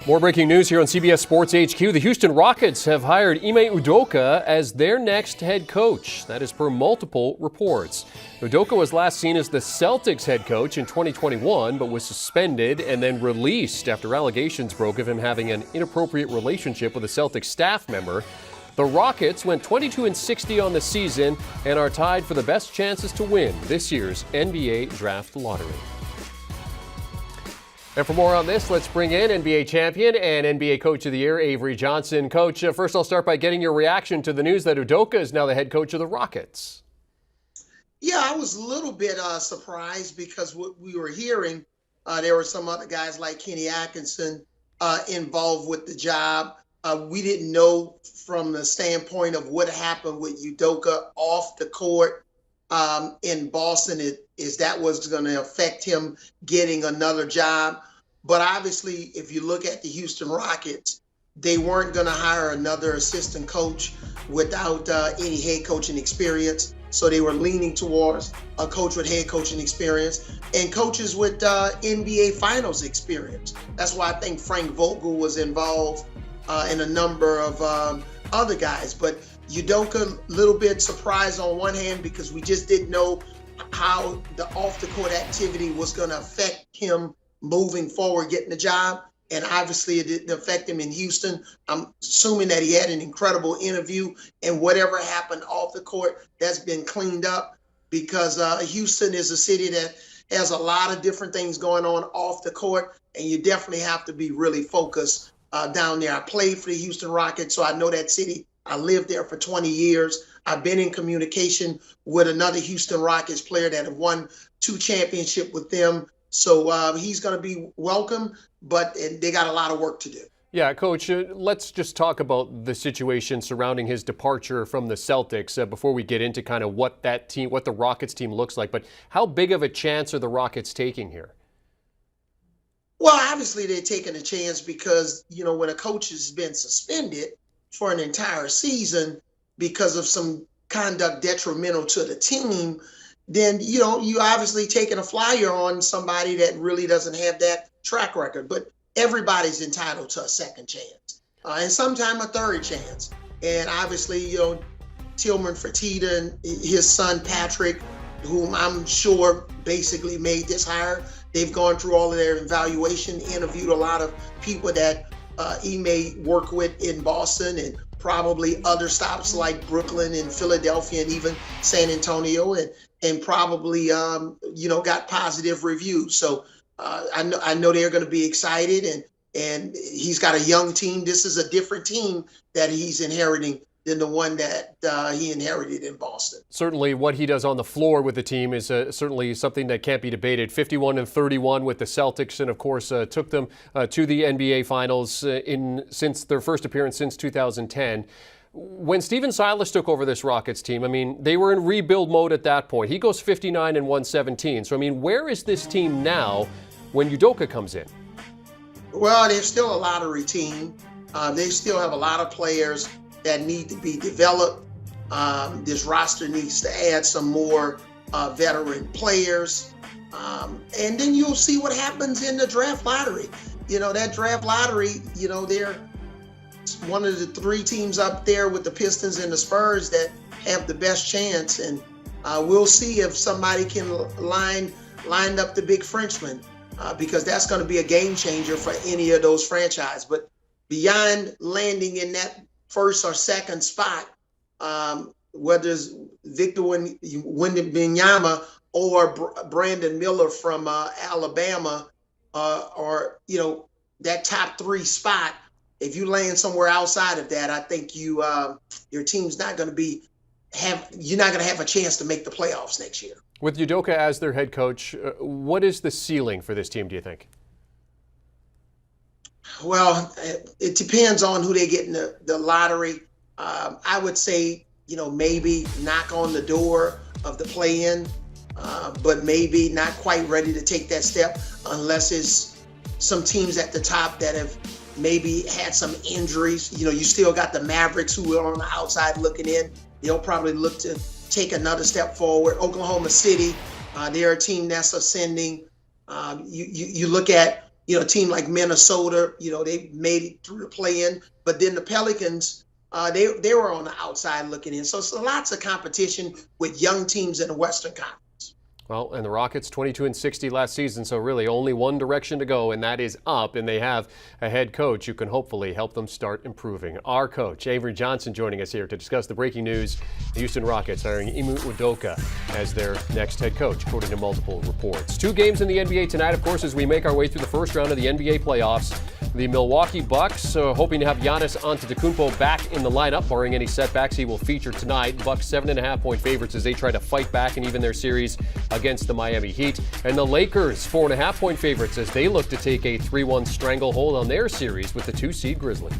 More breaking news here on CBS Sports HQ. The Houston Rockets have hired Ime Udoka as their next head coach. That is per multiple reports. Udoka was last seen as the Celtics head coach in 2021, but was suspended and then released after allegations broke of him having an inappropriate relationship with a Celtics staff member. The Rockets went 22-60 on the season and are tied for the best chances to win this year's NBA Draft Lottery. And for more on this, let's bring in NBA champion and NBA Coach of the Year, Avery Johnson. Coach, first I'll start by getting your reaction to the news that Udoka is now the head coach of the Rockets. Yeah, I was a little bit surprised because what we were hearing, there were some other guys like Kenny Atkinson involved with the job. We didn't know from the standpoint of what happened with Udoka off the court in Boston, is that was going to affect him getting another job. But obviously, if you look at the Houston Rockets, they weren't going to hire another assistant coach without any head coaching experience. So they were leaning towards a coach with head coaching experience and coaches with NBA Finals experience. That's why I think Frank Vogel was involved and a number of other guys. But Udoka, a little bit surprised on one hand because we just didn't know how the off-the-court activity was going to affect him moving forward, getting the job. And obviously it didn't affect him in Houston. I'm assuming that he had an incredible interview, and whatever happened off the court, that's been cleaned up because Houston is a city that has a lot of different things going on off the court, and you definitely have to be really focused down there. I played for the Houston Rockets, so I know that city. I lived there for 20 years. I've been in communication with another Houston Rockets player that have won 2 championships with them. So he's going to be welcome, but they got a lot of work to do. Yeah, Coach, let's just talk about the situation surrounding his departure from the Celtics before we get into kind of what the Rockets team looks like. But how big of a chance are the Rockets taking here? Well, obviously they're taking a chance because, when a coach has been suspended for an entire season because of some conduct detrimental to the team, then, you obviously taking a flyer on somebody that really doesn't have that track record. But everybody's entitled to a second chance and sometimes a third chance. And obviously, Tillman Fertitta and his son, Patrick, whom I'm sure basically made this hire, they've gone through all of their evaluation, interviewed a lot of people that Ime worked with in Boston and probably other stops like Brooklyn and Philadelphia and even San Antonio, and probably, got positive reviews. So I know they're going to be excited, and he's got a young team. This is a different team that he's inheriting than the one that he inherited in Boston. Certainly what he does on the floor with the team is certainly something that can't be debated. 51-31 with the Celtics, and of course took them to the NBA Finals since their first appearance since 2010. When Stephen Silas took over this Rockets team, they were in rebuild mode at that point. He goes 59-117. So, where is this team now when Udoka comes in? Well, there's still a lottery team. They still have a lot of players that need to be developed. This roster needs to add some more veteran players. And then you'll see what happens in the draft lottery. That draft lottery, they're one of the 3 teams up there with the Pistons and the Spurs that have the best chance. And we'll see if somebody can line up the big Frenchman because that's going to be a game changer for any of those franchises. But beyond landing in that first or second spot, whether it's Victor Wembanyama or Brandon Miller from Alabama, or that top 3 spot, if you land somewhere outside of that, I think your team's not going to you're not going to have a chance to make the playoffs next year. With Udoka as their head coach, what is the ceiling for this team, do you think? Well, it depends on who they get in the lottery. I would say, maybe knock on the door of the play-in, but maybe not quite ready to take that step unless it's some teams at the top that have maybe had some injuries. You still got the Mavericks who are on the outside looking in. They'll probably look to take another step forward. Oklahoma City, they're a team that's ascending. You look at a team like Minnesota, they made it through the play-in, but then the Pelicans, they were on the outside looking in. So lots of competition with young teams in the Western Conference. Well, and the Rockets 22-60 last season, so really only one direction to go, and that is up. And they have a head coach who can hopefully help them start improving. Our coach, Avery Johnson, joining us here to discuss the breaking news. The Houston Rockets hiring Ime Udoka as their next head coach, according to multiple reports. 2 games in the NBA tonight, of course, as we make our way through the first round of the NBA playoffs. The Milwaukee Bucks hoping to have Giannis Antetokounmpo back in the lineup, barring any setbacks. He will feature tonight. Bucks 7.5-point favorites as they try to fight back and even their series against the Miami Heat. And the Lakers 4.5-point favorites as they look to take a 3-1 stranglehold on their series with the 2-seed Grizzlies.